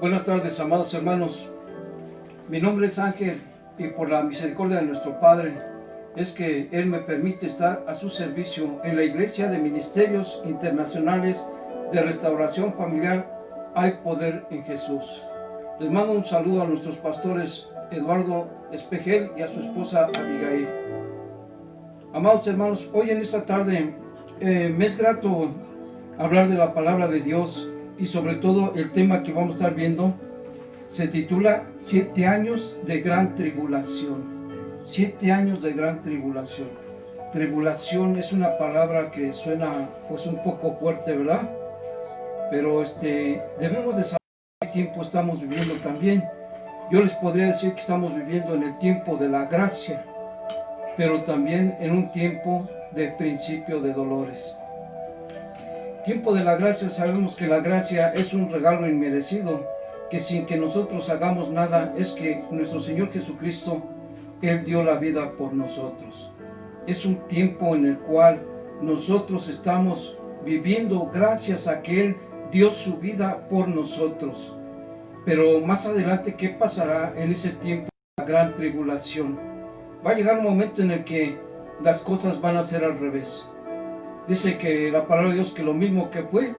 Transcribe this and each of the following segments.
Buenas tardes, amados hermanos. Mi nombre es Ángel y por la misericordia de nuestro Padre es que Él me permite estar a su servicio en la Iglesia de Ministerios Internacionales de Restauración Familiar Hay Poder en Jesús. Les mando un saludo a nuestros pastores Eduardo Espejel y a su esposa Abigail. Amados hermanos, hoy en esta tarde me es grato hablar de la palabra de Dios y sobre todo el tema que vamos a estar viendo se titula 7 años de gran tribulación. 7 años de gran tribulación. Tribulación es una palabra que suena pues un poco fuerte, ¿verdad? Pero debemos de saber qué tiempo estamos viviendo también. Yo les podría decir que estamos viviendo en el tiempo de la gracia, pero también en un tiempo de principio de dolores. Tiempo de la gracia, sabemos que la gracia es un regalo inmerecido, que sin que nosotros hagamos nada, es que nuestro Señor Jesucristo, Él dio la vida por nosotros. Es un tiempo en el cual nosotros estamos viviendo gracias a que Él dio su vida por nosotros. Pero más adelante, ¿qué pasará en ese tiempo de la gran tribulación? Va a llegar un momento en el que las cosas van a ser al revés. Dice que la palabra de Dios que lo mismo que fue,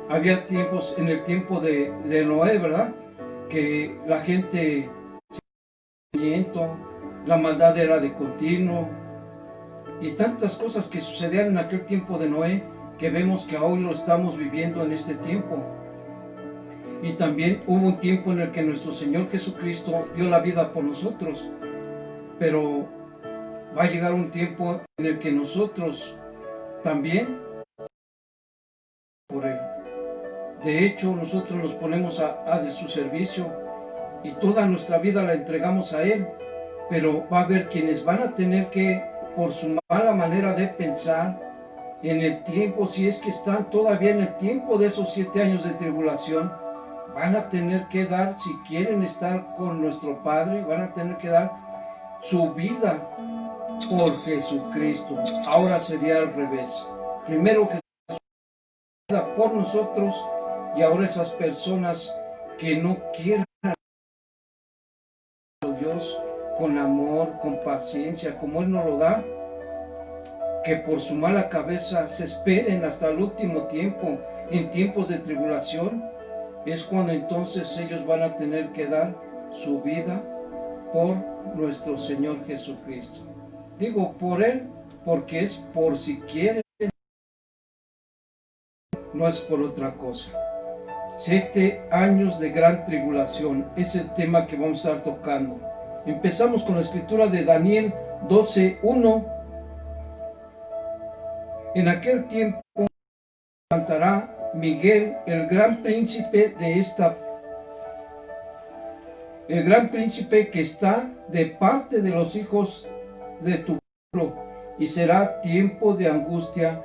había tiempos, en el tiempo de Noé, ¿verdad? Que la gente, la maldad era de continuo, y tantas cosas que sucedían en aquel tiempo de Noé, que vemos que hoy lo estamos viviendo en este tiempo. Y también hubo un tiempo en el que nuestro Señor Jesucristo dio la vida por nosotros, pero va a llegar un tiempo en el que nosotros también por Él. De hecho, nosotros nos ponemos de su servicio y toda nuestra vida la entregamos a Él, pero va a haber quienes van a tener que, por su mala manera de pensar, en el tiempo, si es que están todavía en el tiempo de esos 7 años de tribulación, van a tener que dar, si quieren estar con nuestro Padre, van a tener que dar su vida por Jesucristo. Ahora sería al revés. Primero Jesús por nosotros, y ahora esas personas que no quieren a Dios con amor, con paciencia, como Él nos lo da, que por su mala cabeza se esperen hasta el último tiempo, en tiempos de tribulación, es cuando entonces ellos van a tener que dar su vida por nuestro Señor Jesucristo. Digo por Él, porque es por si quieren, no es por otra cosa. 7 años de gran tribulación es el tema que vamos a estar tocando. Empezamos con la escritura de Daniel 12:1. En aquel tiempo levantará Miguel, el gran príncipe que está de parte de los hijos de tu pueblo, y será tiempo de angustia,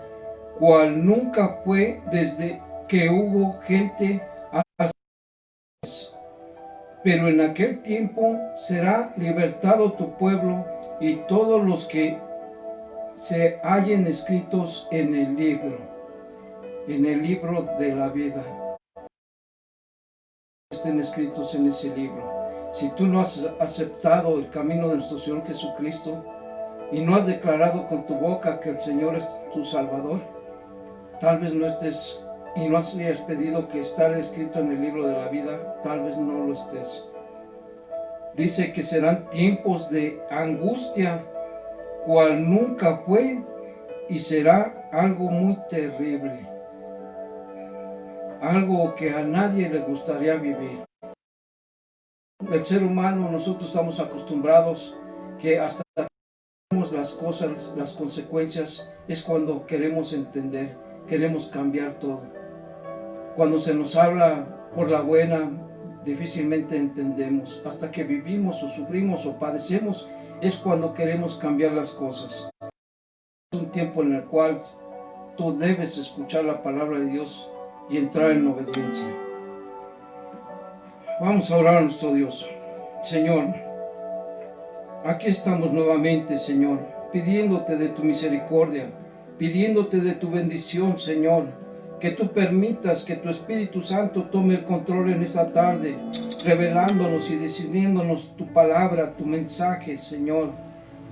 cual nunca fue desde que hubo gente hasta. Pero en aquel tiempo será libertado tu pueblo y todos los que se hallen escritos en el libro de la vida. Estén escritos en ese libro. Si tú no has aceptado el camino de nuestro Señor Jesucristo y no has declarado con tu boca que el Señor es tu Salvador, tal vez no estés, y no hayas pedido que estar escrito en el libro de la vida, tal vez no lo estés. Dice que serán tiempos de angustia, cual nunca fue, y será algo muy terrible, algo que a nadie le gustaría vivir. El ser humano, nosotros estamos acostumbrados que hasta que vemos las cosas, las consecuencias, es cuando queremos entender, queremos cambiar todo. Cuando se nos habla por la buena, difícilmente entendemos. Hasta que vivimos o sufrimos o padecemos, es cuando queremos cambiar las cosas. Es un tiempo en el cual tú debes escuchar la palabra de Dios y entrar en obediencia. Vamos a orar a nuestro Dios. Señor, aquí estamos nuevamente, Señor, pidiéndote de tu misericordia, pidiéndote de tu bendición, Señor. que tú permitas que tu Espíritu Santo tome el control en esta tarde, revelándonos y discerniéndonos tu palabra, tu mensaje, Señor.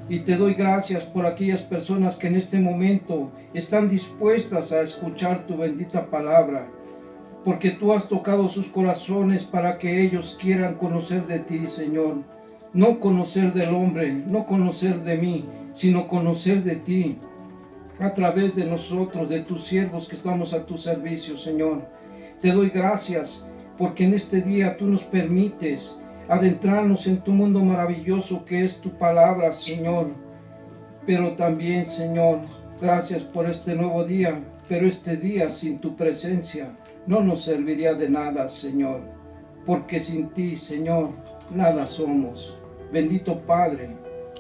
Y te doy gracias por aquellas personas que en este momento están dispuestas a escuchar tu bendita palabra, porque tú has tocado sus corazones para que ellos quieran conocer de ti, Señor. No conocer del hombre, no conocer de mí, sino conocer de ti a través de nosotros, de tus siervos que estamos a tu servicio, Señor. Te doy gracias porque en este día tú nos permites adentrarnos en tu mundo maravilloso que es tu palabra, Señor. Pero también, Señor, gracias por este nuevo día, pero este día sin tu presencia no nos serviría de nada, Señor, porque sin ti, Señor, nada somos. Bendito Padre,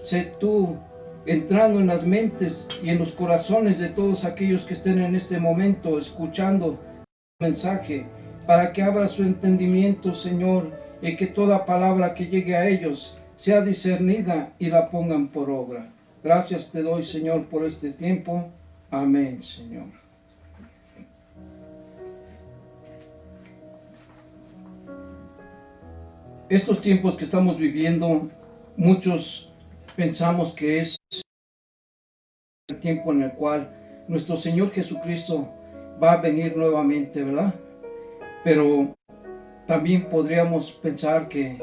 sé tú entrando en las mentes y en los corazones de todos aquellos que estén en este momento escuchando el mensaje, para que abra su entendimiento, Señor, y que toda palabra que llegue a ellos sea discernida y la pongan por obra. Gracias te doy, Señor, por este tiempo. Amén, Señor. Estos tiempos que estamos viviendo, muchos pensamos que es el tiempo en el cual nuestro Señor Jesucristo va a venir nuevamente, ¿verdad? Pero también podríamos pensar que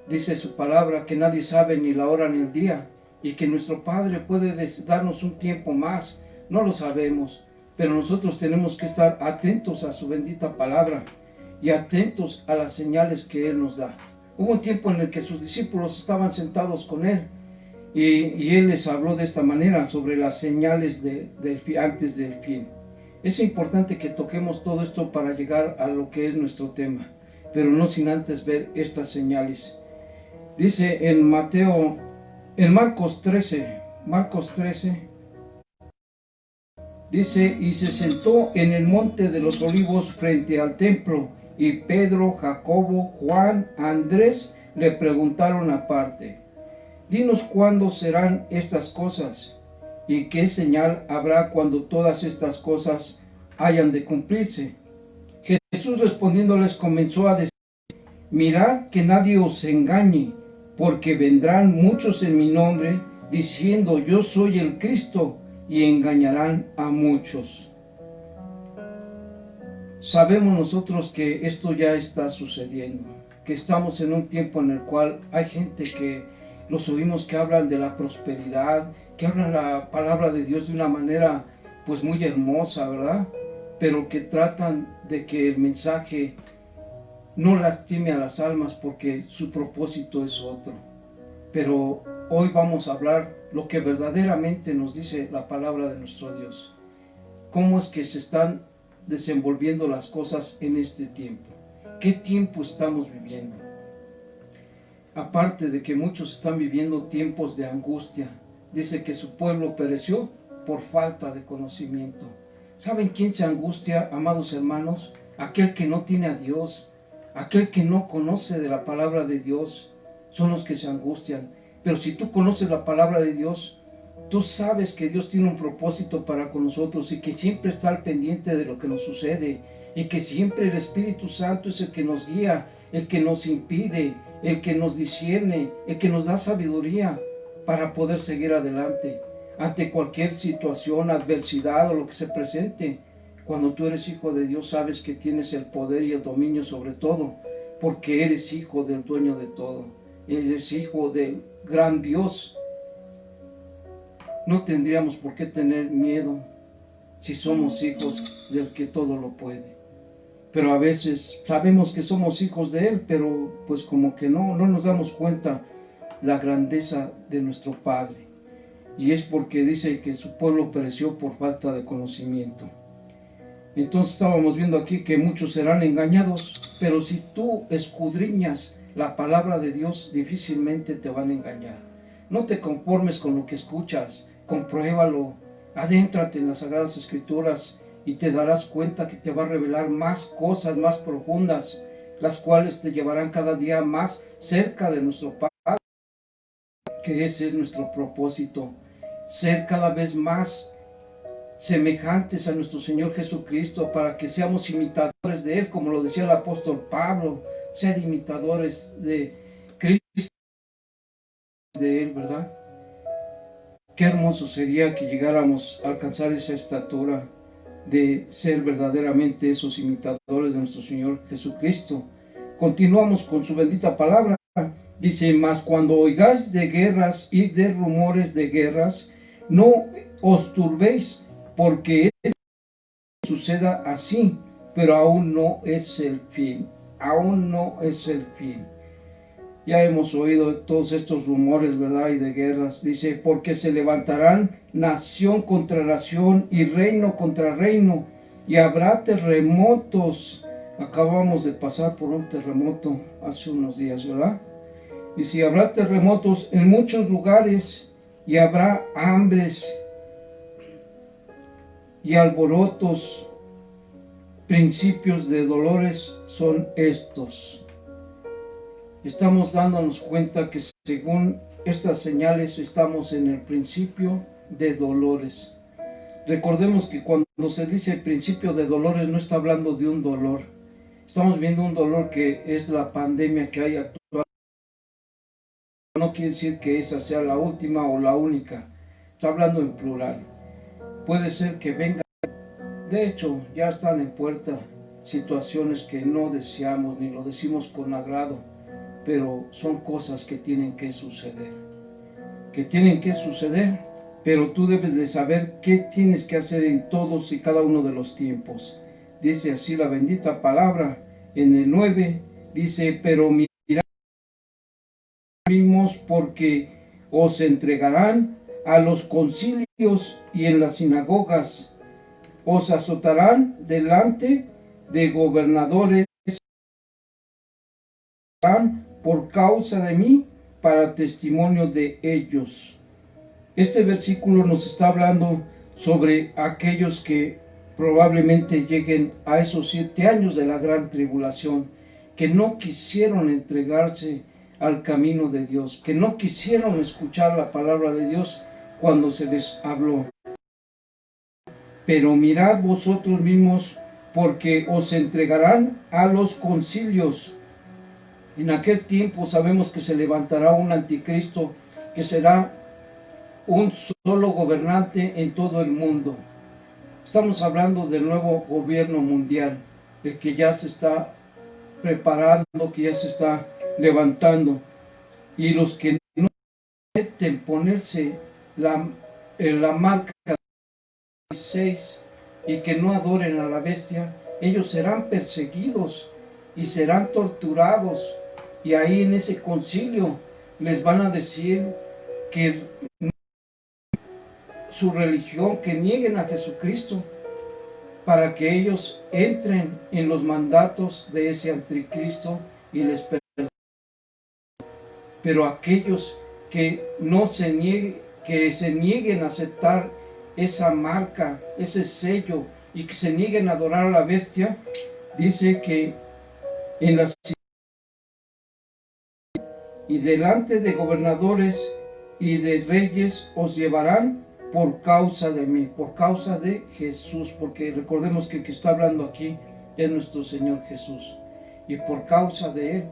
dice su palabra que nadie sabe ni la hora ni el día, y que nuestro Padre puede darnos un tiempo más. No lo sabemos, pero nosotros tenemos que estar atentos a su bendita palabra y atentos a las señales que Él nos da. Hubo un tiempo en el que sus discípulos estaban sentados con Él y Él les habló de esta manera sobre las señales antes del fin. Es importante que toquemos todo esto para llegar a lo que es nuestro tema, pero no sin antes ver estas señales. Dice en Marcos 13, dice, y se sentó en el monte de los olivos frente al templo, y Pedro, Jacobo, Juan, Andrés le preguntaron aparte, dinos cuándo serán estas cosas, y qué señal habrá cuando todas estas cosas hayan de cumplirse. Jesús respondiendo les comenzó a decir, mirad que nadie os engañe, porque vendrán muchos en mi nombre, diciendo yo soy el Cristo, y engañarán a muchos. Sabemos nosotros que esto ya está sucediendo, que estamos en un tiempo en el cual hay gente que los oímos que hablan de la prosperidad, que hablan la palabra de Dios de una manera pues muy hermosa, ¿verdad? Pero que tratan de que el mensaje no lastime a las almas porque su propósito es otro. Pero hoy vamos a hablar lo que verdaderamente nos dice la palabra de nuestro Dios. ¿Cómo es que se están desenvolviendo las cosas en este tiempo? ¿Qué tiempo estamos viviendo? Aparte de que muchos están viviendo tiempos de angustia, dice que su pueblo pereció por falta de conocimiento. ¿Saben quién se angustia, amados hermanos? Aquel que no tiene a Dios, aquel que no conoce de la palabra de Dios, son los que se angustian. Pero si tú conoces la palabra de Dios, tú sabes que Dios tiene un propósito para con nosotros y que siempre está al pendiente de lo que nos sucede y que siempre el Espíritu Santo es el que nos guía, el que nos impide, el que nos discierne, el que nos da sabiduría para poder seguir adelante ante cualquier situación, adversidad o lo que se presente. Cuando tú eres hijo de Dios, sabes que tienes el poder y el dominio sobre todo, porque eres hijo del dueño de todo, eres hijo del gran Dios. No tendríamos por qué tener miedo si somos hijos del que todo lo puede. Pero a veces sabemos que somos hijos de Él, pero pues como que no nos damos cuenta la grandeza de nuestro Padre. Y es porque dice que su pueblo pereció por falta de conocimiento. Entonces estábamos viendo aquí que muchos serán engañados, pero si tú escudriñas la palabra de Dios, difícilmente te van a engañar. No te conformes con lo que escuchas, compruébalo, adéntrate en las Sagradas Escrituras y te darás cuenta que te va a revelar más cosas más profundas, las cuales te llevarán cada día más cerca de nuestro Padre, que ese es nuestro propósito, ser cada vez más semejantes a nuestro Señor Jesucristo, para que seamos imitadores de Él, como lo decía el apóstol Pablo, ser imitadores de Cristo, de Él, ¿verdad? Qué hermoso sería que llegáramos a alcanzar esa estatura de ser verdaderamente esos imitadores de nuestro Señor Jesucristo. Continuamos con su bendita palabra. Dice, mas cuando oigáis de guerras y de rumores de guerras, no os turbéis, porque suceda así, pero aún no es el fin, aún no es el fin. Ya hemos oído todos estos rumores, ¿verdad? Y de guerras. Dice, porque se levantarán nación contra nación y reino contra reino, y habrá terremotos. Acabamos de pasar por un terremoto hace unos días, ¿verdad? Y si habrá terremotos en muchos lugares, y habrá hambres y alborotos, principios de dolores son estos. Estamos dándonos cuenta que según estas señales estamos en el principio de dolores. Recordemos que cuando se dice principio de dolores no está hablando de un dolor. Estamos viendo un dolor que es la pandemia que hay actual. No quiere decir que esa sea la última o la única. Está hablando en plural. Puede ser que venga. De hecho, ya están en puerta situaciones que no deseamos ni lo decimos con agrado, pero son cosas que tienen que suceder. Pero tú debes de saber qué tienes que hacer en todos y cada uno de los tiempos. Dice así la bendita palabra en el 9, dice, pero mirad mismos, porque os entregarán a los concilios y en las sinagogas, os azotarán delante de gobernadores por causa de mí, para testimonio de ellos. Este versículo nos está hablando sobre aquellos que probablemente lleguen a esos 7 años de la gran tribulación, que no quisieron entregarse al camino de Dios, que no quisieron escuchar la palabra de Dios cuando se les habló. Pero mirad vosotros mismos, porque os entregarán a los concilios. En aquel tiempo sabemos que se levantará un anticristo que será un solo gobernante en todo el mundo. Estamos hablando del nuevo gobierno mundial, el que ya se está preparando, que ya se está levantando. Y los que no acepten ponerse la marca 6 y que no adoren a la bestia, ellos serán perseguidos y serán torturados. Y ahí en ese concilio les van a decir que su religión, que nieguen a Jesucristo, para que ellos entren en los mandatos de ese anticristo y les perdonen. Pero aquellos que no se nieguen, que se nieguen a aceptar esa marca, ese sello, y que se nieguen a adorar a la bestia, dice que en las y delante de gobernadores y de reyes os llevarán por causa de mí, por causa de Jesús, porque recordemos que el que está hablando aquí es nuestro Señor Jesús, y por causa de Él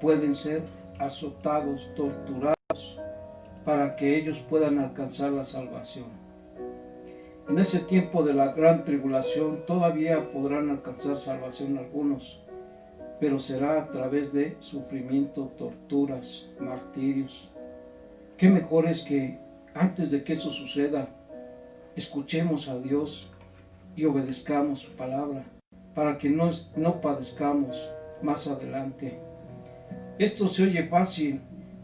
pueden ser azotados, torturados, para que ellos puedan alcanzar la salvación. En ese tiempo de la gran tribulación todavía podrán alcanzar salvación algunos, pero será a través de sufrimiento, torturas, martirios. Qué mejor es que antes de que eso suceda, escuchemos a Dios y obedezcamos su palabra, para que no padezcamos más adelante. Esto se oye fácil,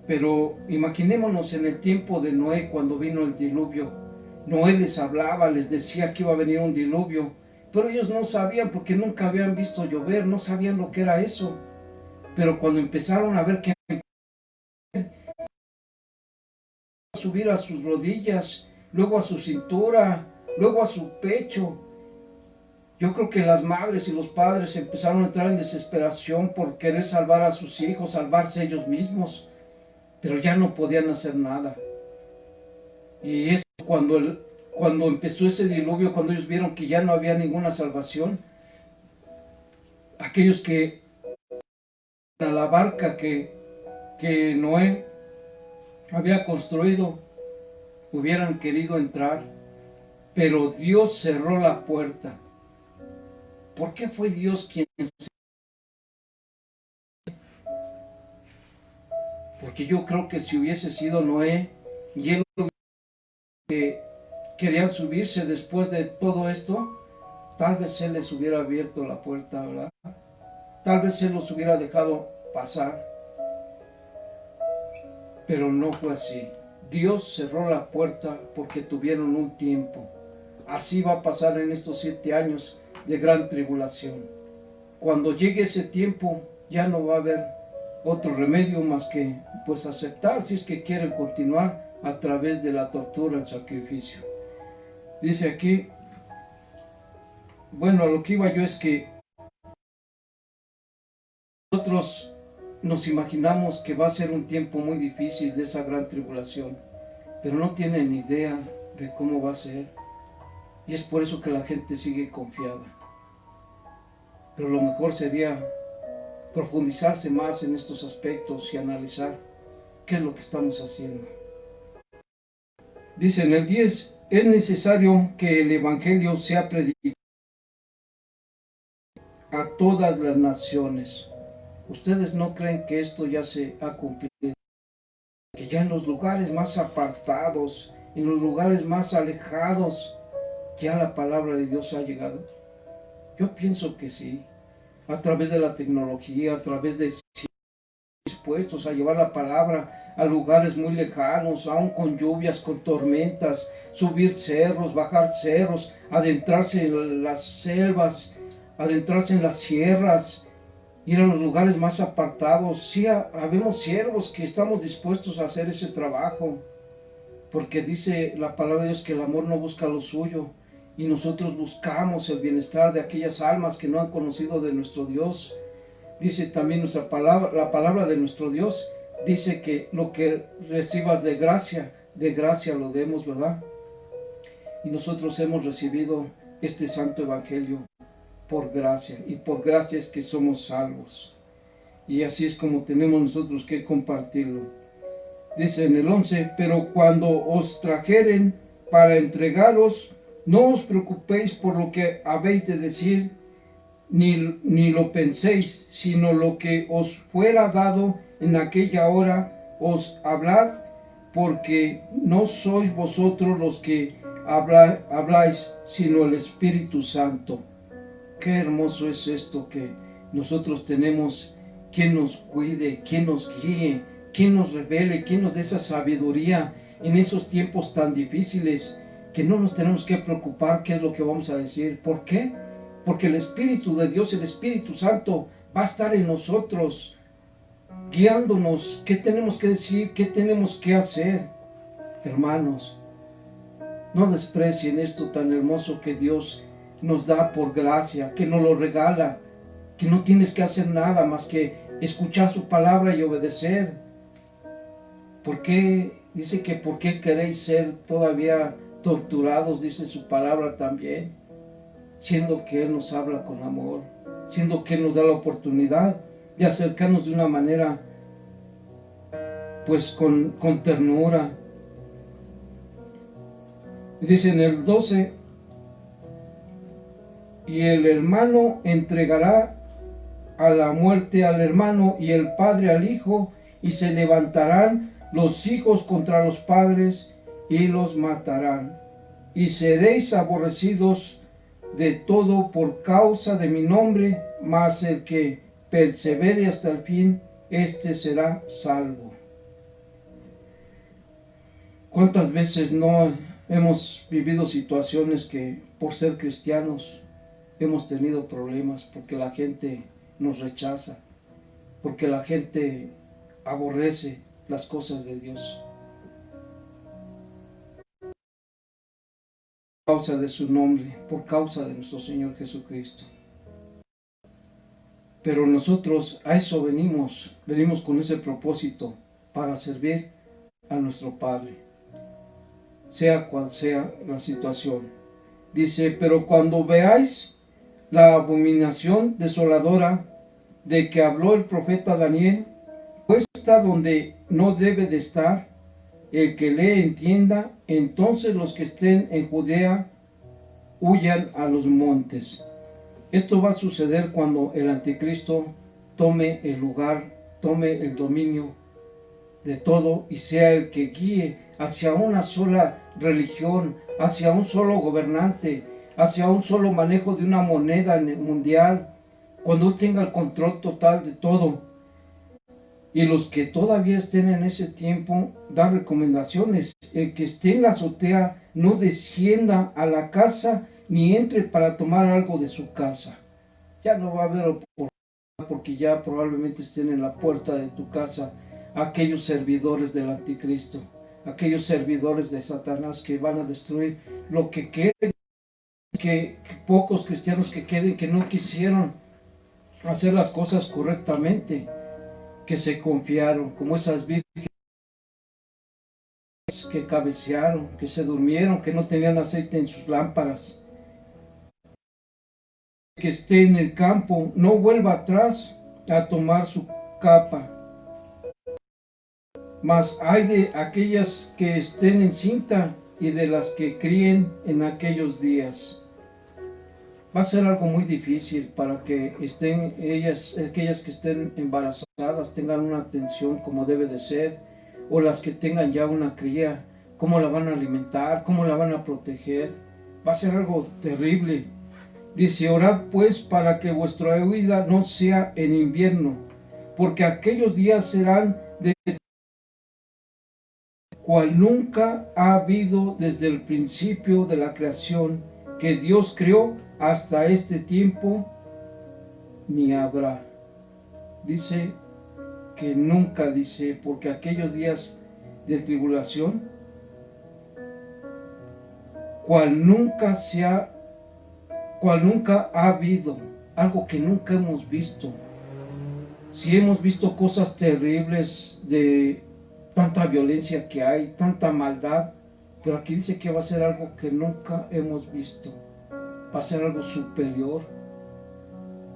pero imaginémonos en el tiempo de Noé, cuando vino el diluvio. Noé les hablaba, les decía que iba a venir un diluvio, pero ellos no sabían, porque nunca habían visto llover, no sabían lo que era eso. Pero cuando empezaron a ver que subir a sus rodillas, luego a su cintura, luego a su pecho, yo creo que las madres y los padres empezaron a entrar en desesperación por querer salvar a sus hijos, salvarse ellos mismos, pero ya no podían hacer nada. Y es cuando cuando empezó ese diluvio, cuando ellos vieron que ya no había ninguna salvación, aquellos que a la barca que Noé había construido hubieran querido entrar, pero Dios cerró la puerta. ¿Por qué fue Dios quien? Porque yo creo que si hubiese sido Noé y él que querían subirse después de todo esto, tal vez él les hubiera abierto la puerta, ¿verdad? Tal vez él los hubiera dejado pasar, pero no fue así. Dios cerró la puerta porque tuvieron un tiempo. Así va a pasar en estos 7 años de gran tribulación. Cuando llegue ese tiempo, ya no va a haber otro remedio más que pues aceptar si es que quieren continuar a través de la tortura, el sacrificio. Dice aquí, bueno, a lo que iba yo es que nosotros nos imaginamos que va a ser un tiempo muy difícil de esa gran tribulación, pero no tienen idea de cómo va a ser. Y es por eso que la gente sigue confiada. Pero lo mejor sería profundizarse más en estos aspectos y analizar qué es lo que estamos haciendo. Dice en el 10, es necesario que el Evangelio sea predicado a todas las naciones. ¿Ustedes no creen que esto ya se ha cumplido? Que ya en los lugares más apartados, en los lugares más alejados, ya la palabra de Dios ha llegado. Yo pienso que sí, a través de la tecnología, a través de dispuestos a llevar la palabra a lugares muy lejanos, aún con lluvias, con tormentas, subir cerros, bajar cerros, adentrarse en las selvas, adentrarse en las sierras, ir a los lugares más apartados. Sí, habemos siervos que estamos dispuestos a hacer ese trabajo, porque dice la palabra de Dios que el amor no busca lo suyo, y nosotros buscamos el bienestar de aquellas almas que no han conocido de nuestro Dios. Dice también nuestra palabra, la palabra de nuestro Dios, dice que lo que recibas de gracia lo demos, ¿verdad? Y nosotros hemos recibido este santo evangelio por gracia, y por gracia es que somos salvos. Y así es como tenemos nosotros que compartirlo. Dice en el 11, pero cuando os trajeren para entregaros, no os preocupéis por lo que habéis de decir, ni lo penséis, sino lo que os fuera dado en aquella hora, os hablad, porque no sois vosotros los que habláis, sino el Espíritu Santo. Qué hermoso es esto, que nosotros tenemos quien nos cuide, quien nos guíe, quien nos revele, quien nos dé esa sabiduría en esos tiempos tan difíciles, que no nos tenemos que preocupar qué es lo que vamos a decir. ¿Por qué? Porque el Espíritu de Dios, el Espíritu Santo, va a estar en nosotros, guiándonos. ¿Qué tenemos que decir? ¿Qué tenemos que hacer? Hermanos, no desprecien esto tan hermoso que Dios nos da por gracia, que nos lo regala, que no tienes que hacer nada más que escuchar su palabra y obedecer. ¿Por qué? Dice que ¿por qué queréis ser todavía torturados? Dice su palabra también, siendo que Él nos habla con amor, siendo que Él nos da la oportunidad de acercarnos de una manera, pues con ternura. Dice en el 12, y el hermano entregará a la muerte al hermano, y el padre al hijo, y se levantarán los hijos contra los padres, y los matarán. Y seréis aborrecidos de todo por causa de mi nombre, mas el que persevere hasta el fin, éste será salvo. ¿Cuántas veces no hemos vivido situaciones que por ser cristianos hemos tenido problemas, porque la gente nos rechaza, porque la gente aborrece las cosas de Dios? Por causa de su nombre, por causa de nuestro Señor Jesucristo. Pero nosotros a eso venimos con ese propósito, para servir a nuestro Padre. sea cual sea la situación. Dice, pero cuando veáis la abominación desoladora de que habló el profeta Daniel, puesta donde no debe de estar, el que le entienda, entonces los que estén en Judea huyan a los montes. Esto va a suceder cuando el anticristo tome el lugar, tome el dominio de todo y sea el que guíe hacia una sola religión, hacia un solo gobernante, hacia un solo manejo de una moneda mundial, cuando él tenga el control total de todo. Y los que todavía estén en ese tiempo, da recomendaciones. El que esté en la azotea no descienda a la casa ni entre para tomar algo de su casa. Ya no va a haber oportunidad porque ya probablemente estén en la puerta de tu casa aquellos servidores del anticristo, aquellos servidores de Satanás que van a destruir lo que quede, que pocos cristianos que queden que no quisieron hacer las cosas correctamente, que se confiaron, como esas vírgenes que cabecearon, que se durmieron, que no tenían aceite en sus lámparas. Que esté en el campo, no vuelva atrás a tomar su capa. Mas hay de aquellas que estén en cinta y de las que críen en aquellos días. Va a ser algo muy difícil para que estén ellas, aquellas que estén embarazadas, tengan una atención como debe de ser, o las que tengan ya una cría, cómo la van a alimentar, cómo la van a proteger. Va a ser algo terrible. Dice, orad pues para que vuestra huida no sea en invierno, porque aquellos días serán de cual nunca ha habido desde el principio de la creación que Dios creó hasta este tiempo, ni habrá. Dice que nunca, dice, porque aquellos días de tribulación, cual nunca ha habido, algo que nunca hemos visto. Si hemos visto cosas terribles de tanta violencia que hay, tanta maldad, pero aquí dice que va a ser algo que nunca hemos visto. Va a ser algo superior.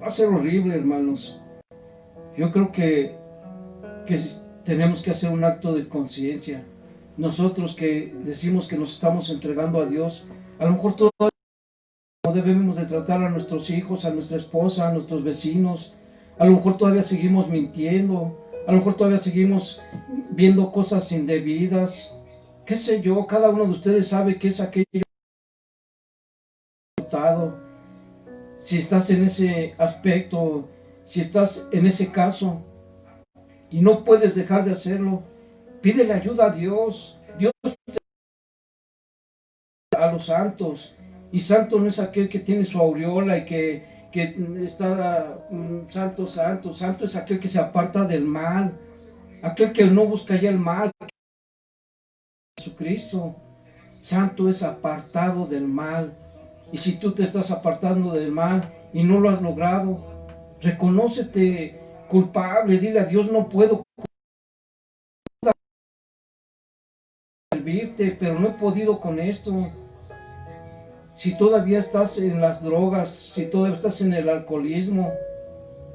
Va a ser horrible, hermanos. Yo creo que tenemos que hacer un acto de conciencia. Nosotros que decimos que nos estamos entregando a Dios, a lo mejor todavía no debemos de tratar a nuestros hijos, a nuestra esposa, a nuestros vecinos. A lo mejor todavía seguimos mintiendo. A lo mejor todavía seguimos viendo cosas indebidas. Qué sé yo, cada uno de ustedes sabe qué es aquello. Si estás en ese aspecto, si estás en ese caso y no puedes dejar de hacerlo, pídele ayuda a Dios. Dios a los santos, y santo no es aquel que tiene su aureola y que está santo, santo. Santo es aquel que se aparta del mal, aquel que no busca ya el mal. Jesucristo, santo es apartado del mal. Y si tú te estás apartando del mal y no lo has logrado, reconócete culpable, dile a Dios, no puedo servirte, pero no he podido con esto. Si todavía estás en las drogas, si todavía estás en el alcoholismo,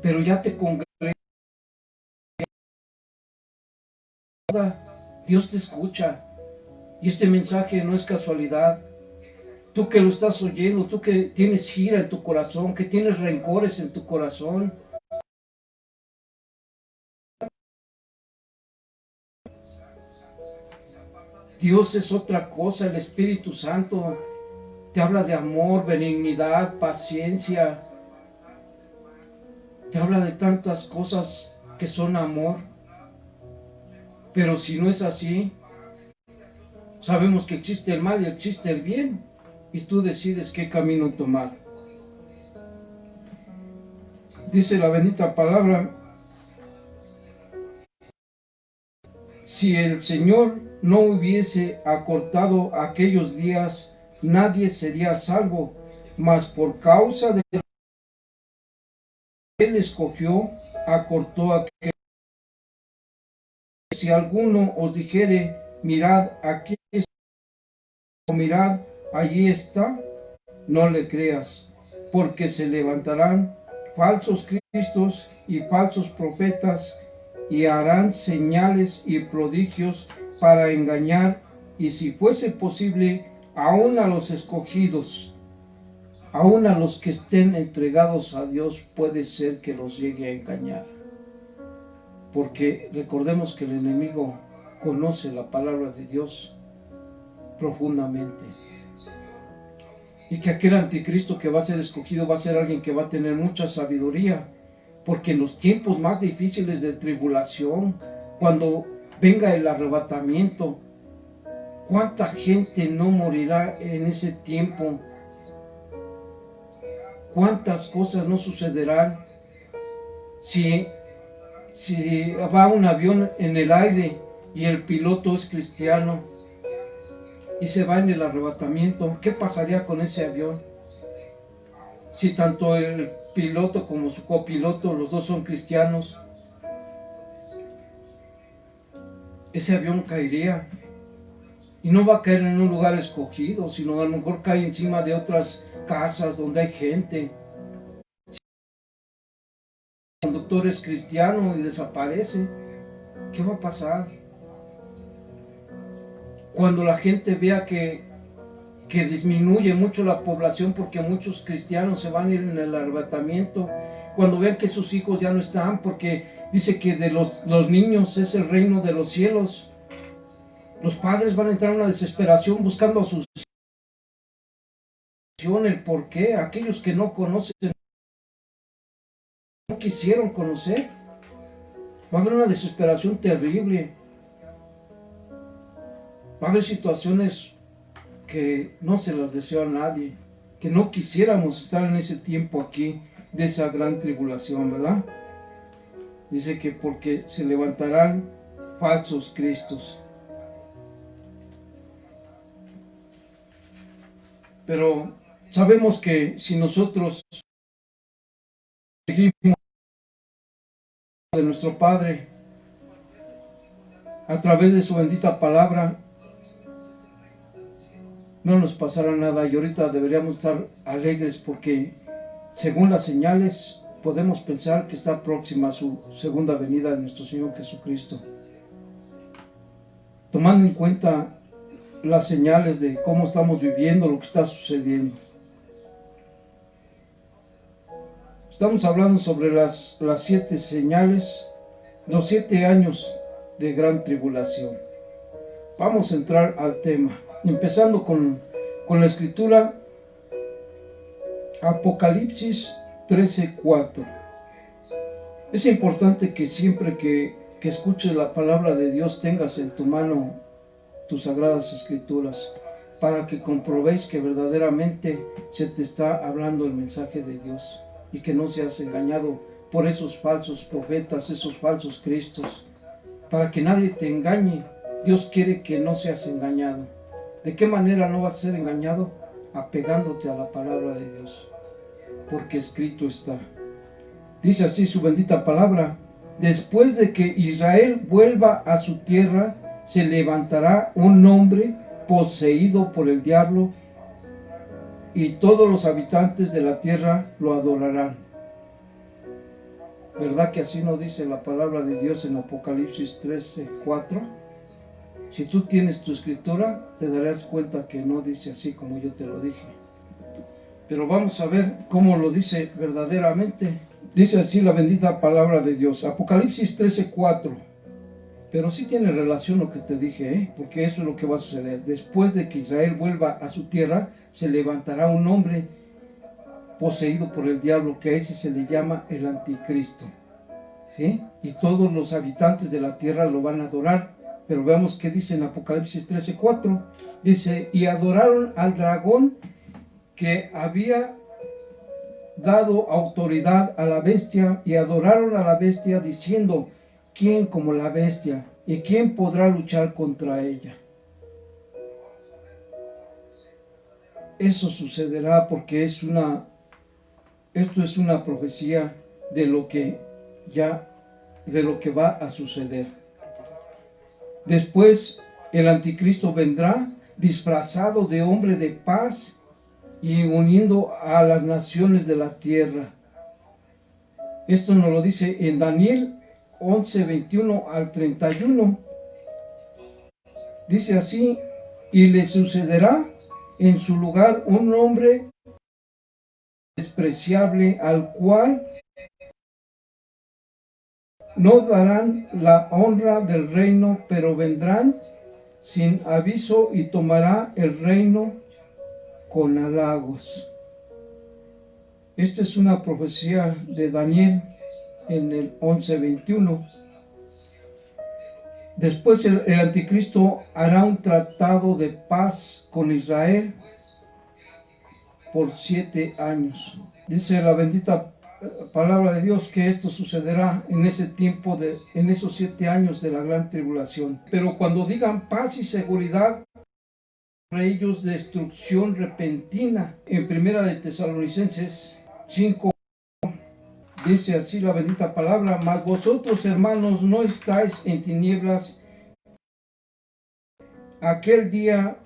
pero ya te congregas, Dios te escucha. Y este mensaje no es casualidad. Tú que lo estás oyendo, tú que tienes ira en tu corazón, que tienes rencores en tu corazón, Dios es otra cosa. El Espíritu Santo te habla de amor, benignidad, paciencia. Te habla de tantas cosas que son amor. Pero si no es así, sabemos que existe el mal y existe el bien. Y tú decides qué camino tomar. Dice la bendita palabra, si el Señor no hubiese acortado aquellos días, nadie sería salvo, mas por causa de que Él escogió, acortó aquellos. Si alguno os dijere, mirad, aquí mirad, allí está, no le creas, porque se levantarán falsos cristos y falsos profetas y harán señales y prodigios para engañar, y si fuese posible, aún a los escogidos, aún a los que estén entregados a Dios, puede ser que los llegue a engañar. Porque recordemos que el enemigo conoce la palabra de Dios profundamente. Y que aquel anticristo que va a ser escogido va a ser alguien que va a tener mucha sabiduría. Porque en los tiempos más difíciles de tribulación, cuando venga el arrebatamiento, ¿cuánta gente no morirá en ese tiempo? ¿Cuántas cosas no sucederán? Si va un avión en el aire y el piloto es cristiano y se va en el arrebatamiento, ¿qué pasaría con ese avión? Si tanto el piloto como su copiloto, los dos son cristianos, ese avión caería. Y no va a caer en un lugar escogido, sino a lo mejor cae encima de otras casas donde hay gente. Si el conductor es cristiano y desaparece, ¿qué va a pasar? Cuando la gente vea que disminuye mucho la población porque muchos cristianos se van a ir en el arrebatamiento, cuando vean que sus hijos ya no están, porque dice que de los niños es el reino de los cielos, los padres van a entrar en una desesperación buscando a sus hijos, el por qué, aquellos que no conocen, no quisieron conocer, va a haber una desesperación terrible, va a haber situaciones que no se las deseo a nadie, que no quisiéramos estar en ese tiempo aquí de esa gran tribulación, ¿verdad? Dice que porque se levantarán falsos cristos. Pero sabemos que si nosotros seguimos de nuestro Padre a través de su bendita palabra, no nos pasará nada, y ahorita deberíamos estar alegres porque según las señales podemos pensar que está próxima su segunda venida de nuestro Señor Jesucristo. Tomando en cuenta las señales de cómo estamos viviendo, lo que está sucediendo. Estamos hablando sobre las 7 señales, los 7 años de gran tribulación. Vamos a entrar al tema, empezando con la escritura, Apocalipsis 13:4. Es importante que siempre que escuches la palabra de Dios tengas en tu mano tus sagradas escrituras, para que comprobéis que verdaderamente se te está hablando el mensaje de Dios y que no seas engañado por esos falsos profetas, esos falsos cristos, para que nadie te engañe. Dios quiere que no seas engañado. ¿De qué manera no vas a ser engañado? Apegándote a la palabra de Dios, porque escrito está. Dice así su bendita palabra: después de que Israel vuelva a su tierra, se levantará un hombre poseído por el diablo, y todos los habitantes de la tierra lo adorarán. ¿Verdad que así nos dice la palabra de Dios en Apocalipsis 13:4? Si tú tienes tu escritura, te darás cuenta que no dice así como yo te lo dije. Pero vamos a ver cómo lo dice verdaderamente. Dice así la bendita palabra de Dios, Apocalipsis 13:4. Pero sí tiene relación lo que te dije, porque eso es lo que va a suceder. Después de que Israel vuelva a su tierra, se levantará un hombre poseído por el diablo, que a ese se le llama el anticristo, ¿sí? Y todos los habitantes de la tierra lo van a adorar. Pero veamos qué dice en Apocalipsis 13:4. Dice, y adoraron al dragón que había dado autoridad a la bestia, y adoraron a la bestia diciendo, ¿quién como la bestia? ¿Y quién podrá luchar contra ella? Eso sucederá porque esto es una profecía de lo que va a suceder. Después el anticristo vendrá disfrazado de hombre de paz y uniendo a las naciones de la tierra. Esto nos lo dice en Daniel 11, 21 al 31. Dice así: y le sucederá en su lugar un hombre despreciable, al cual no darán la honra del reino, pero vendrán sin aviso y tomará el reino con halagos. Esta es una profecía de Daniel en el 11:21. Después el anticristo hará un tratado de paz con Israel por 7 años. Dice la bendita palabra de Dios que esto sucederá en ese tiempo, en esos 7 años de la gran tribulación. Pero cuando digan paz y seguridad, para ellos destrucción repentina. En Primera de Tesalonicenses 5 dice así la bendita palabra: mas vosotros, hermanos, no estáis en tinieblas, aquel día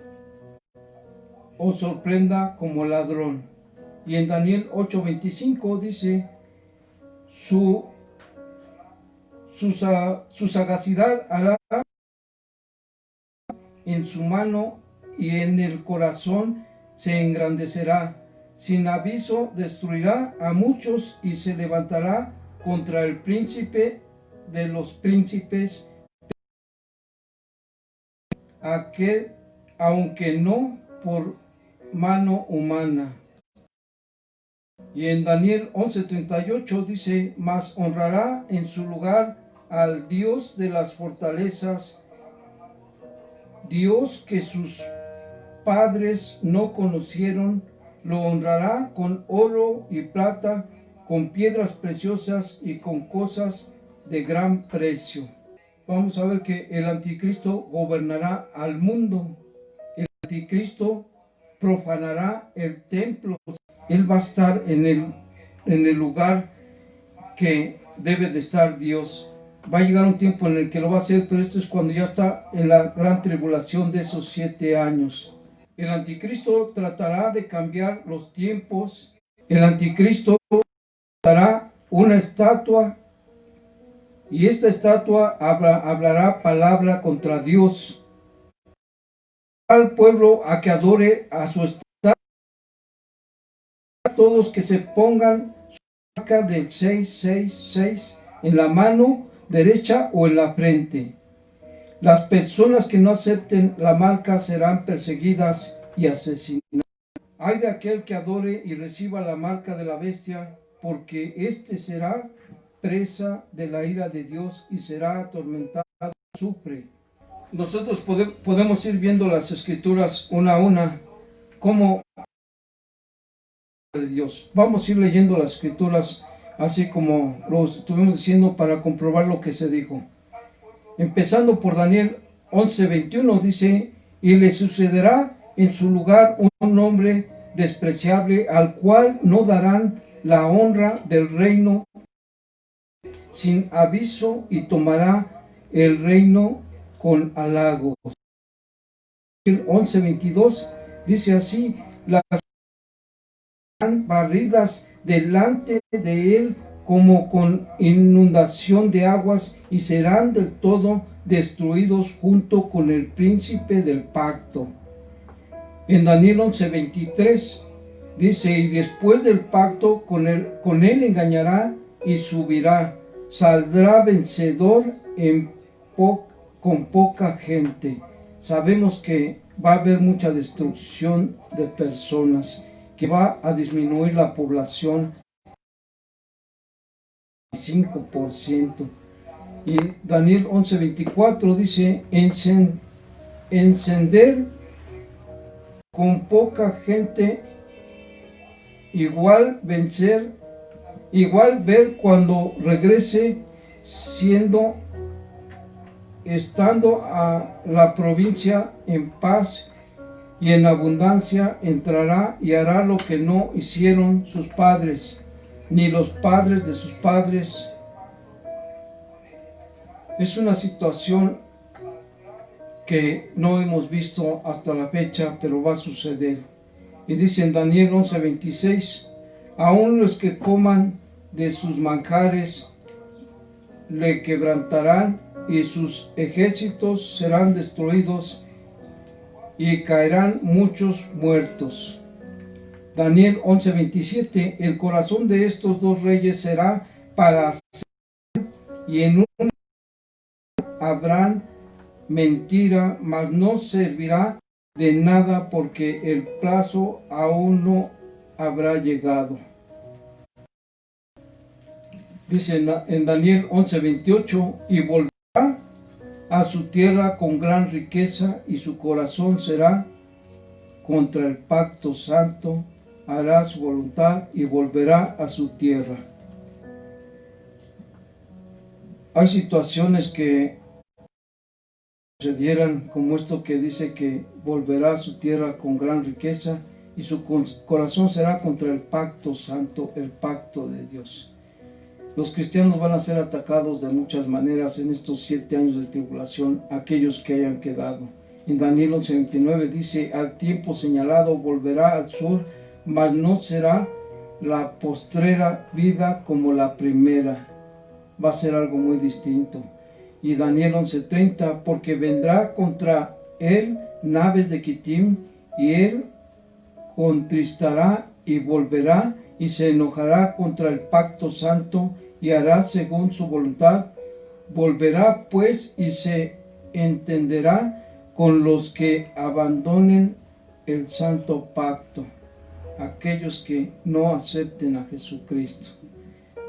os sorprenda como ladrón. Y en Daniel 8:25 dice: su sagacidad hará en su mano y en el corazón se engrandecerá. Sin aviso destruirá a muchos y se levantará contra el príncipe de los príncipes, aquel, aunque no por mano humana. Y en Daniel 11:38 dice: mas honrará en su lugar al Dios de las fortalezas, Dios que sus padres no conocieron, lo honrará con oro y plata, con piedras preciosas y con cosas de gran precio. Vamos a ver que el anticristo gobernará al mundo. El anticristo profanará el templo. Él va a estar en el lugar que debe de estar Dios. Va a llegar un tiempo en el que lo va a hacer, pero esto es cuando ya está en la gran tribulación de esos 7 años. El anticristo tratará de cambiar los tiempos. El anticristo dará una estatua y esta estatua hablará palabra contra Dios. Al pueblo a que adore a su estatua, todos que se pongan su marca del 666 en la mano derecha o en la frente. Las personas que no acepten la marca serán perseguidas y asesinadas. Ay de aquel que adore y reciba la marca de la bestia, porque éste será presa de la ira de Dios y será atormentado, sufre. Nosotros podemos ir viendo las escrituras una a una, como de Dios. Vamos a ir leyendo las escrituras así como lo estuvimos diciendo para comprobar lo que se dijo. Empezando por Daniel 11:21 dice: y le sucederá en su lugar un hombre despreciable, al cual no darán la honra del reino sin aviso, y tomará el reino con halagos. El 11:22 dice así: las serán barridas delante de él como con inundación de aguas, y serán del todo destruidos junto con el príncipe del pacto. En Daniel 11:23 dice: y después del pacto con él engañará y subirá, saldrá vencedor con poca gente. Sabemos que va a haber mucha destrucción de personas, que va a disminuir la población 5%. Y Daniel 11:24 dice: encender con poca gente, igual ver cuando regrese, estando a la provincia en paz y en abundancia, entrará y hará lo que no hicieron sus padres, ni los padres de sus padres. Es una situación que no hemos visto hasta la fecha, pero va a suceder. Y dice en Daniel 11:26, aún los que coman de sus manjares le quebrantarán, y sus ejércitos serán destruidos, y caerán muchos muertos. Daniel 11:27, el corazón de estos dos reyes será para hacer, y en un habrán mentira, mas no servirá de nada, porque el plazo aún no habrá llegado. Dice en Daniel 11:28, y volverá a su tierra con gran riqueza, y su corazón será contra el pacto santo, hará su voluntad y volverá a su tierra. Hay situaciones que sucedieran como esto que dice que volverá a su tierra con gran riqueza y su corazón será contra el pacto santo, el pacto de Dios. Los cristianos van a ser atacados de muchas maneras en estos 7 años de tribulación, aquellos que hayan quedado. En Daniel 11:29 dice, al tiempo señalado volverá al sur, mas no será la postrera vida como la primera. Va a ser algo muy distinto. Y Daniel 11:30, porque vendrá contra él naves de Quitim, y él contristará y volverá, y se enojará contra el pacto santo, y hará según su voluntad. Volverá pues y se entenderá con los que abandonen el santo pacto, aquellos que no acepten a Jesucristo.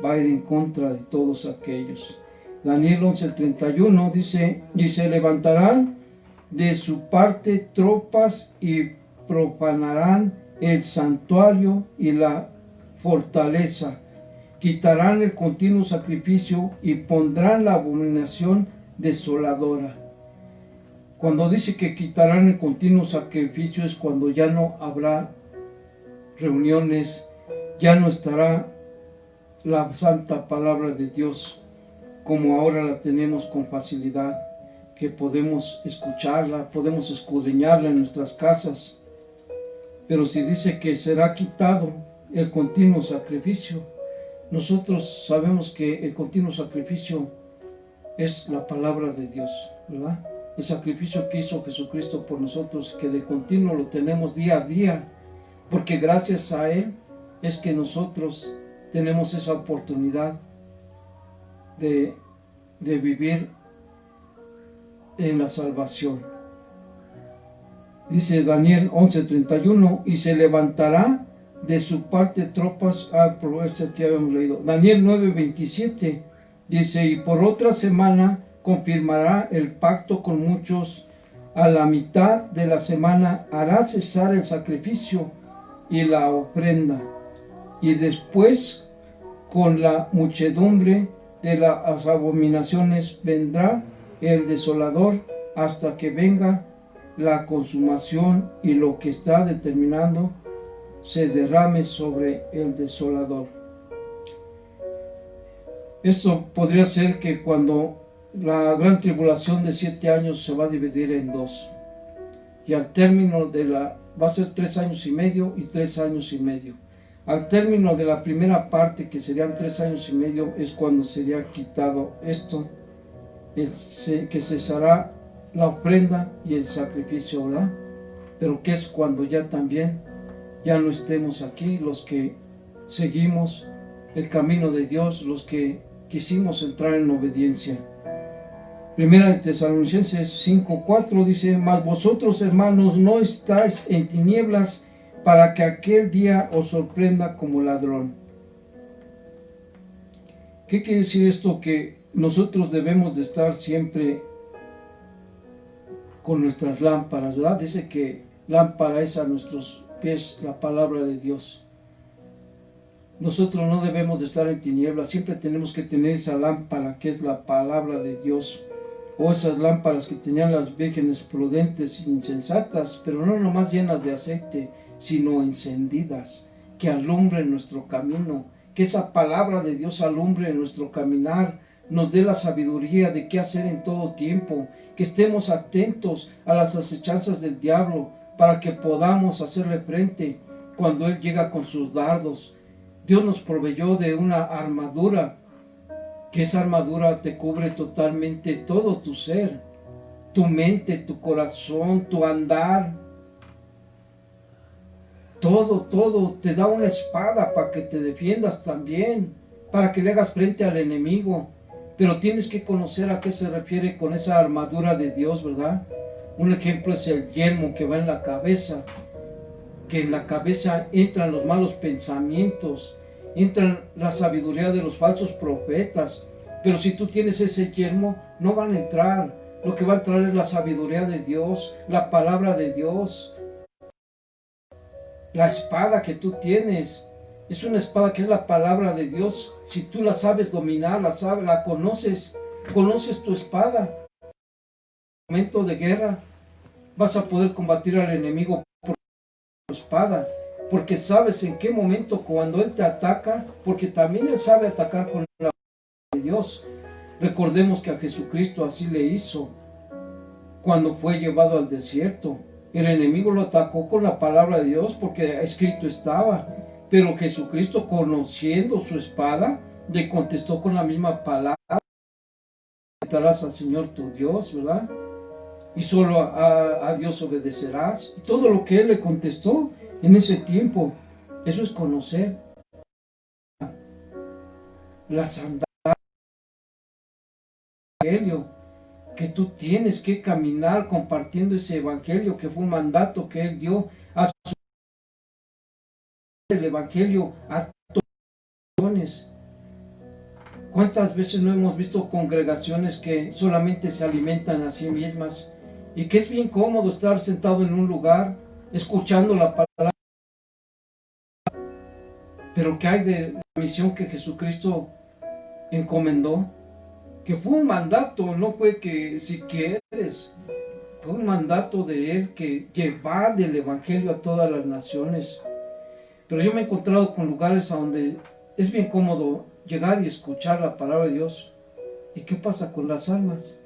Va a ir en contra de todos aquellos. Daniel 11:31 dice, y se levantarán de su parte tropas y profanarán el santuario y la fortaleza, quitarán el continuo sacrificio y pondrán la abominación desoladora. Cuando dice que quitarán el continuo sacrificio es cuando ya no habrá reuniones, ya no estará la santa palabra de Dios como ahora la tenemos con facilidad, que podemos escucharla, podemos escudriñarla en nuestras casas. Pero si dice que será quitado el continuo sacrificio, nosotros sabemos que el continuo sacrificio es la palabra de Dios, ¿verdad? El sacrificio que hizo Jesucristo por nosotros, que de continuo lo tenemos día a día, porque gracias a Él es que nosotros tenemos esa oportunidad de vivir en la salvación. Dice Daniel 11:31, y se levantará de su parte tropas al provecho que habíamos leído. Daniel 9:27 dice, y por otra semana confirmará el pacto con muchos, a la mitad de la semana hará cesar el sacrificio y la ofrenda, y después con la muchedumbre de las abominaciones vendrá el desolador hasta que venga la consumación y lo que está determinando se derrame sobre el desolador. Esto podría ser que cuando la gran tribulación de 7 años se va a dividir en 2, y al término va a ser 3 años y medio y 3 años y medio. Al término de la primera parte, que serían 3 años y medio, es cuando sería quitado esto, que cesará la ofrenda y el sacrificio, ¿verdad? Pero que es cuando ya también, ya no estemos aquí, los que seguimos el camino de Dios, los que quisimos entrar en obediencia. Primera de Tesalonicenses 5:4 dice, mas vosotros, hermanos, no estáis en tinieblas, para que aquel día os sorprenda como ladrón. ¿Qué quiere decir esto? Que nosotros debemos de estar siempre con nuestras lámparas, ¿verdad? Dice que lámpara es a nuestros pies la palabra de Dios. Nosotros no debemos de estar en tinieblas, siempre tenemos que tener esa lámpara que es la palabra de Dios, o esas lámparas que tenían las vírgenes prudentes e insensatas, pero no nomás llenas de aceite, sino encendidas, que alumbren nuestro camino, que esa palabra de Dios alumbre nuestro caminar, nos dé la sabiduría de qué hacer en todo tiempo, que estemos atentos a las acechanzas del diablo para que podamos hacerle frente cuando él llega con sus dardos. Dios nos proveyó de una armadura, que esa armadura te cubre totalmente todo tu ser, tu mente, tu corazón, tu andar. Todo, te da una espada para que te defiendas también, para que le hagas frente al enemigo. Pero tienes que conocer a qué se refiere con esa armadura de Dios, ¿verdad? Un ejemplo es el yelmo que va en la cabeza, que en la cabeza entran los malos pensamientos, entran la sabiduría de los falsos profetas. Pero si tú tienes ese yelmo, no van a entrar. Lo que va a entrar es la sabiduría de Dios, la palabra de Dios. La espada que tú tienes es una espada que es la palabra de Dios. Si tú la sabes dominar, la conoces tu espada. En el momento de guerra vas a poder combatir al enemigo por tu espada, porque sabes en qué momento cuando él te ataca, porque también él sabe atacar con la palabra de Dios. Recordemos que a Jesucristo así le hizo cuando fue llevado al desierto. El enemigo lo atacó con la palabra de Dios porque escrito estaba, pero Jesucristo, conociendo su espada, le contestó con la misma palabra: "Alentarás al Señor tu Dios", ¿verdad? Y solo a Dios obedecerás. Y todo lo que él le contestó en ese tiempo, eso es conocer la sandalias del Evangelio, que tú tienes que caminar compartiendo ese evangelio, que fue un mandato que él dio a su el evangelio a todos. ¿Cuántas veces no hemos visto congregaciones que solamente se alimentan a sí mismas y que es bien cómodo estar sentado en un lugar escuchando la palabra, pero que hay de la misión que Jesucristo encomendó? Que fue un mandato, no fue que si quieres, fue un mandato de él, que llevar el evangelio a todas las naciones. Pero yo me he encontrado con lugares a donde es bien cómodo llegar y escuchar la palabra de Dios. ¿Y qué pasa con las almas?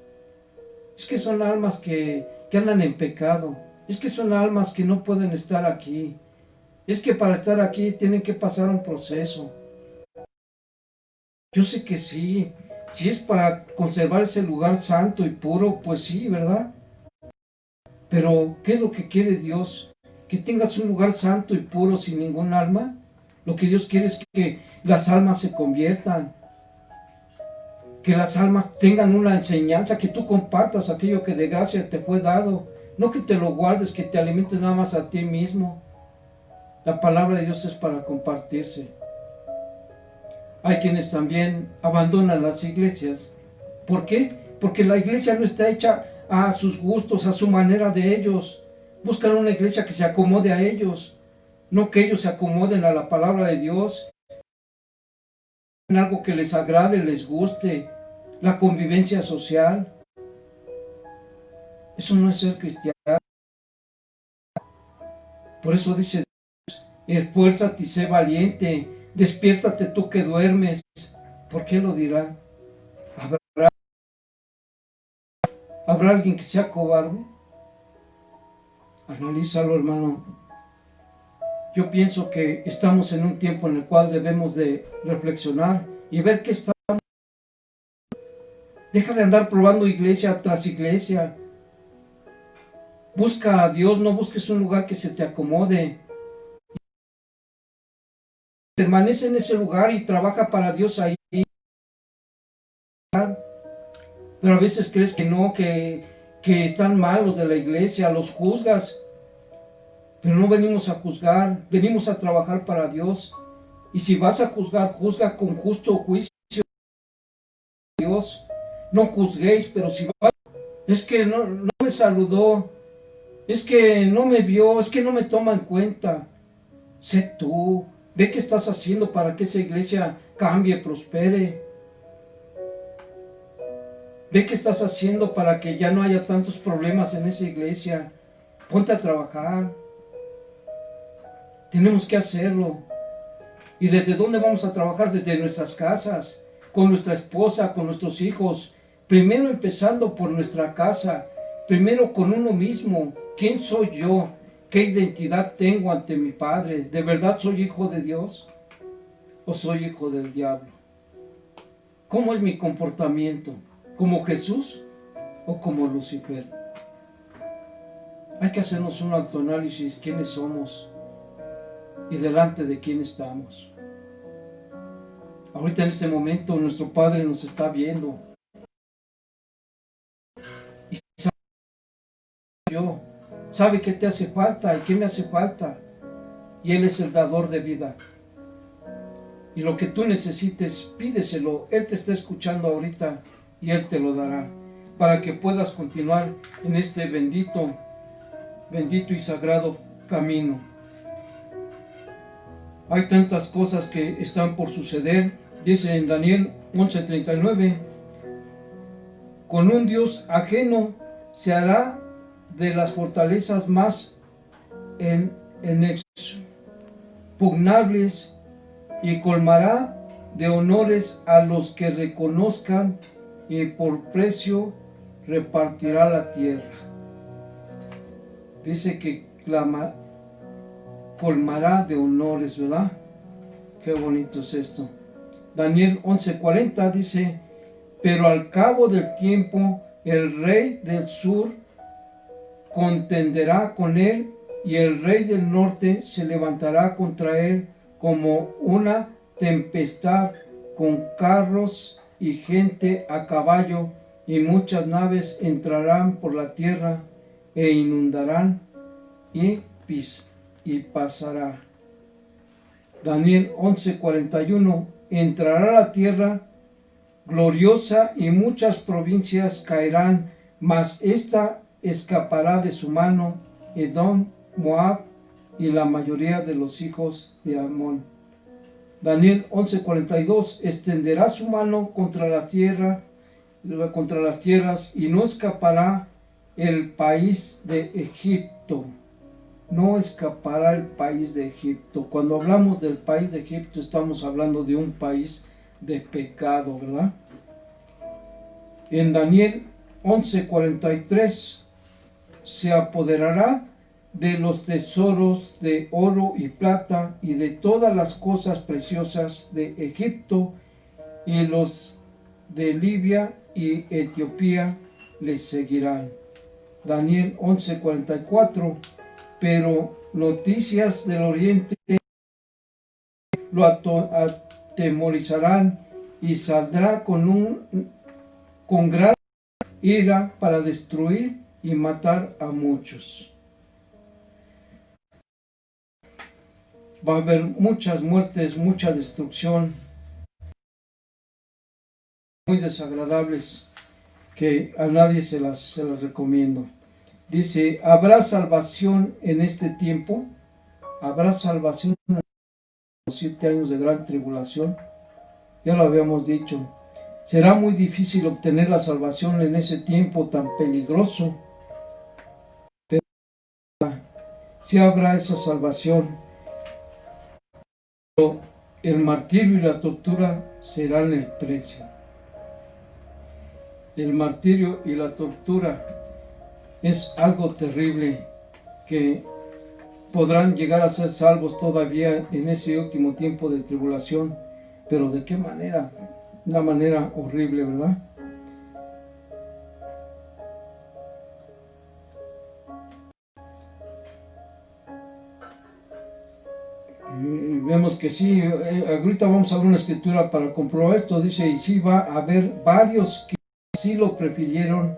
Es que son almas que andan en pecado. Es que son almas que no pueden estar aquí. Es que para estar aquí tienen que pasar un proceso. Yo sé que sí. Si es para conservar ese lugar santo y puro, pues sí, ¿verdad? Pero, ¿qué es lo que quiere Dios? Que tengas un lugar santo y puro sin ningún alma. Lo que Dios quiere es que las almas se conviertan, que las almas tengan una enseñanza, que tú compartas aquello que de gracia te fue dado, no que te lo guardes, que te alimentes nada más a ti mismo. La palabra de Dios es para compartirse. Hay quienes también abandonan las iglesias. ¿Por qué? Porque la iglesia no está hecha a sus gustos, a su manera de ellos. Buscan una iglesia que se acomode a ellos, no que ellos se acomoden a la palabra de Dios, en algo que les agrade, les guste, la convivencia social. Eso no es ser cristiano. Por eso dice: esfuérzate y sé valiente, despiértate tú que duermes. ¿Por qué lo dirá? ¿Habrá alguien que sea cobarde? Analízalo, hermano. Yo pienso que estamos en un tiempo en el cual debemos de reflexionar y ver qué estamos. Deja de andar probando iglesia tras iglesia. Busca a Dios, no busques un lugar que se te acomode. Permanece en ese lugar y trabaja para Dios ahí. Pero a veces crees que no, que están mal los de la iglesia, los juzgas. Pero no venimos a juzgar, venimos a trabajar para Dios. Y si vas a juzgar, juzga con justo juicio de Dios. No juzguéis, pero si vas, es que no me saludó, es que no me vio, es que no me toma en cuenta. Sé tú, ve qué estás haciendo para que esa iglesia cambie, prospere. Ve qué estás haciendo para que ya no haya tantos problemas en esa iglesia. Ponte a trabajar. Tenemos que hacerlo. ¿Y desde dónde vamos a trabajar? Desde nuestras casas. con nuestra esposa, con nuestros hijos, primero empezando por nuestra casa, primero con uno mismo. ¿Quién soy yo? ¿Qué identidad tengo ante mi Padre? ¿De verdad soy hijo de Dios o soy hijo del diablo? ¿Cómo es mi comportamiento? ¿Como Jesús o como Lucifer? Hay que hacernos un autoanálisis, quiénes somos y delante de quién estamos. Ahorita en este momento nuestro Padre nos está viendo y sabe qué te hace falta y qué me hace falta, y Él es el dador de vida. Y lo que tú necesites, pídeselo. Él te está escuchando ahorita y Él te lo dará para que puedas continuar en este bendito y sagrado camino. Hay tantas cosas que están por suceder. Dice en Daniel 11:39, con un Dios ajeno se hará de las fortalezas más inexpugnables y colmará de honores a los que reconozcan, y por precio repartirá la tierra. Dice que colmará de honores, ¿verdad? Qué bonito es esto. Daniel 11:40 dice, pero al cabo del tiempo el rey del sur contenderá con él, y el rey del norte se levantará contra él como una tempestad, con carros y gente a caballo, y muchas naves entrarán por la tierra e inundarán y pasará. Daniel 11:41, entrará a la tierra gloriosa y muchas provincias caerán, mas ésta escapará de su mano, Edom, Moab y la mayoría de los hijos de Amón. Daniel 11:42, extenderá su mano contra la tierra, contra las tierras, y no escapará el país de Egipto. No escapará el país de Egipto. Cuando hablamos del país de Egipto, estamos hablando de un país de pecado, ¿verdad? En Daniel 11:43, se apoderará de los tesoros de oro y plata y de todas las cosas preciosas de Egipto, y los de Libia y Etiopía le seguirán. Daniel 11:44, pero noticias del oriente lo atemorizarán, y saldrá con gran ira para destruir y matar a muchos. Va a haber muchas muertes, mucha destrucción, muy desagradables, que a nadie se las recomiendo. Dice, ¿habrá salvación en este tiempo? ¿Habrá salvación en los 7 años de gran tribulación? Ya lo habíamos dicho. Será muy difícil obtener la salvación en ese tiempo tan peligroso. Pero sí habrá esa salvación. Pero el martirio y la tortura serán el precio. El martirio y la tortura es algo terrible, que podrán llegar a ser salvos todavía en ese último tiempo de tribulación. Pero ¿de qué manera? Una manera horrible, ¿verdad? Vemos que sí. Ahorita vamos a ver una escritura para comprobar esto. Dice, y sí va a haber varios que sí lo prefirieron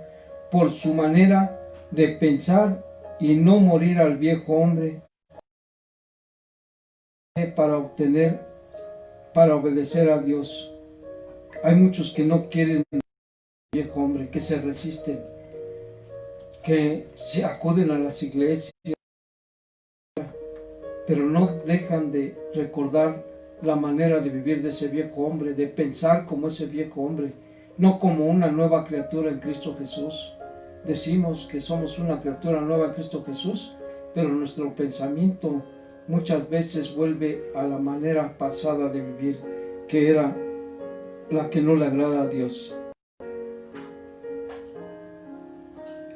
por su manera de pensar y no morir al viejo hombre para obedecer a Dios. Hay muchos que no quieren al viejo hombre, que se resisten, que se acuden a las iglesias, pero no dejan de recordar la manera de vivir de ese viejo hombre, de pensar como ese viejo hombre, no como una nueva criatura en Cristo Jesús. Decimos que somos una criatura nueva en Cristo Jesús, pero nuestro pensamiento muchas veces vuelve a la manera pasada de vivir, que era la que no le agrada a Dios.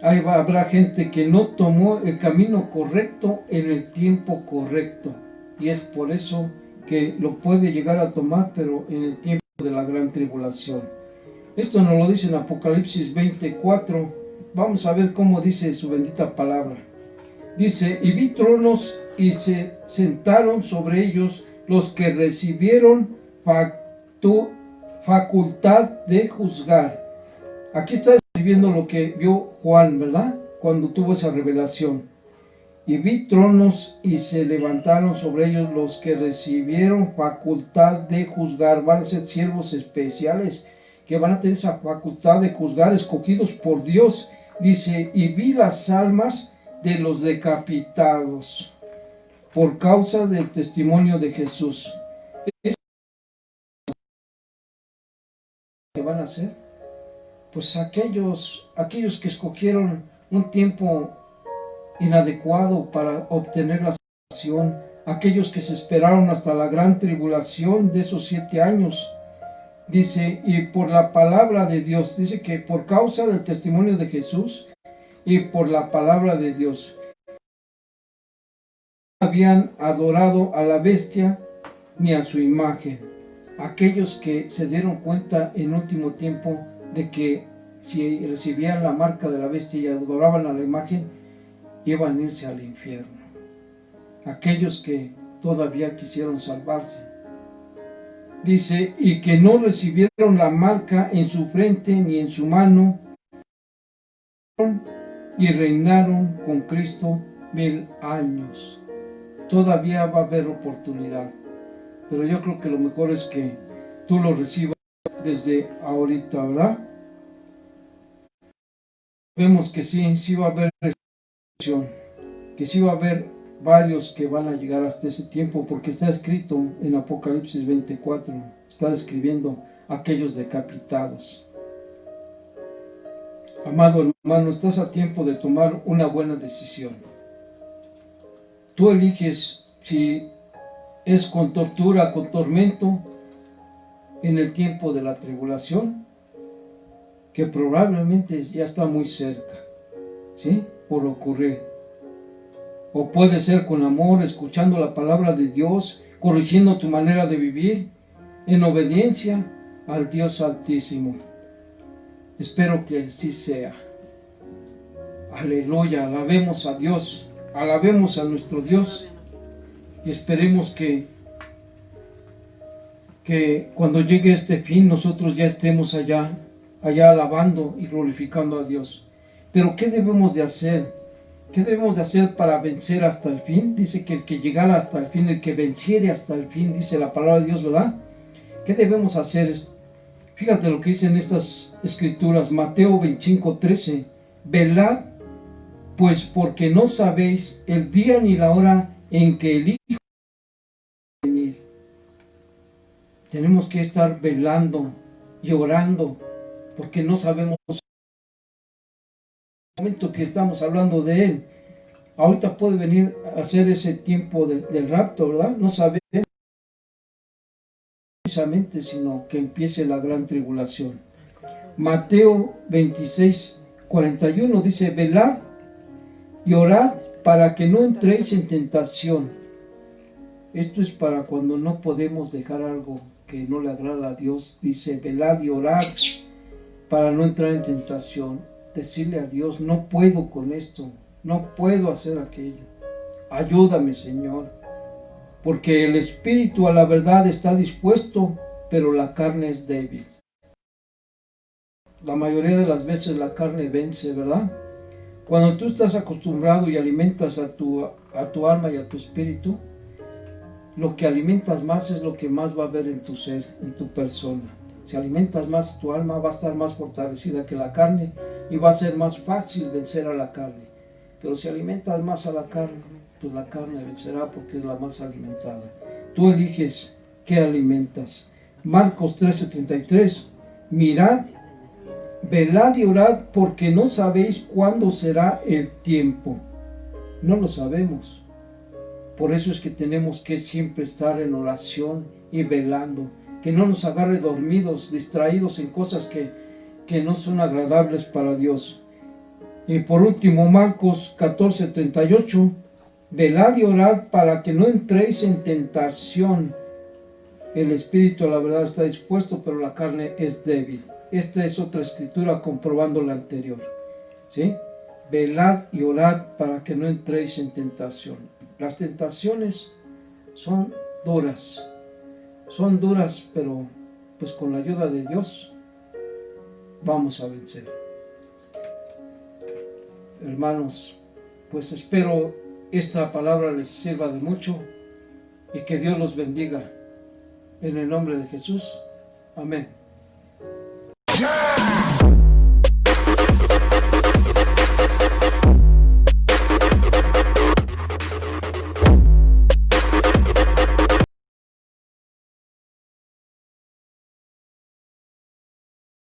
Habrá gente que no tomó el camino correcto en el tiempo correcto, y es por eso que lo puede llegar a tomar, pero en el tiempo de la gran tribulación. Esto nos lo dice en Apocalipsis 24. Vamos a ver cómo dice su bendita palabra. Dice: y vi tronos y se sentaron sobre ellos los que recibieron facultad de juzgar. Aquí está escribiendo lo que vio Juan, ¿verdad? Cuando tuvo esa revelación. Y vi tronos y se levantaron sobre ellos los que recibieron facultad de juzgar. Van a ser siervos especiales que van a tener esa facultad de juzgar, escogidos por Dios. Dice: y vi las almas de los decapitados por causa del testimonio de Jesús. ¿Qué van a hacer? Pues aquellos que escogieron un tiempo inadecuado para obtener la salvación, aquellos que se esperaron hasta la gran tribulación de esos 7 años. Dice: y por la palabra de Dios, dice que por causa del testimonio de Jesús y por la palabra de Dios, no habían adorado a la bestia ni a su imagen. Aquellos que se dieron cuenta en último tiempo de que si recibían la marca de la bestia y adoraban a la imagen, iban a irse al infierno. Aquellos que todavía quisieron salvarse. Dice: y que no recibieron la marca en su frente ni en su mano, y reinaron con Cristo 1000 años. Todavía va a haber oportunidad, pero yo creo que lo mejor es que tú lo recibas desde ahorita, ¿verdad? Vemos que sí va a haber resurrección, que sí va a haber varios que van a llegar hasta ese tiempo, porque está escrito en Apocalipsis 24, está describiendo aquellos decapitados. Amado hermano, estás a tiempo de tomar una buena decisión. Tú eliges si es con tortura, con tormento, en el tiempo de la tribulación, que probablemente ya está muy cerca, ¿sí?, por ocurrir. O puede ser con amor, escuchando la palabra de Dios, corrigiendo tu manera de vivir, en obediencia al Dios Altísimo. Espero que así sea. Aleluya, alabemos a Dios, alabemos a nuestro Dios, y esperemos que cuando llegue este fin nosotros ya estemos allá alabando y glorificando a Dios. Pero ¿qué debemos de hacer? ¿Qué debemos de hacer para vencer hasta el fin? Dice que el que llegara hasta el fin, el que venciere hasta el fin, dice la palabra de Dios, ¿verdad? ¿Qué debemos hacer? Fíjate lo que dicen estas escrituras, Mateo 25:13. Velad, pues, porque no sabéis el día ni la hora en que el Hijo va a venir. Tenemos que estar velando y orando, porque no sabemos el momento que estamos hablando de Él. Ahorita puede venir a ser ese tiempo del rapto, ¿verdad? No sabemos precisamente, sino que empiece la gran tribulación. Mateo 26:41 dice: velad y orad para que no entréis en tentación. Esto es para cuando no podemos dejar algo que no le agrada a Dios. Dice: velad y orad para no entrar en tentación. Decirle a Dios: no puedo con esto, no puedo hacer aquello. Ayúdame, Señor. Porque el espíritu a la verdad está dispuesto, pero la carne es débil. La mayoría de las veces la carne vence, ¿verdad? Cuando tú estás acostumbrado y alimentas a tu alma y a tu espíritu, lo que alimentas más es lo que más va a haber en tu ser, en tu persona. Si alimentas más tu alma, va a estar más fortalecida que la carne y va a ser más fácil vencer a la carne. Pero si alimentas más a la carne, pues la carne vencerá porque es la más alimentada. Tú eliges qué alimentas. Marcos 13:33. Mirad, velad y orad, porque no sabéis cuándo será el tiempo. No lo sabemos. Por eso es que tenemos que siempre estar en oración y velando. que no nos agarre dormidos, distraídos en cosas que no son agradables para Dios. Y por último, Marcos 14:38, velad y orad para que no entréis en tentación. El espíritu a la verdad está dispuesto, pero la carne es débil. Esta es otra escritura comprobando la anterior. ¿Sí? Velad y orad para que no entréis en tentación. Las tentaciones son duras, pero pues con la ayuda de Dios vamos a vencer. Hermanos, pues espero esta palabra les sirva de mucho y que Dios los bendiga. En el nombre de Jesús. Amén.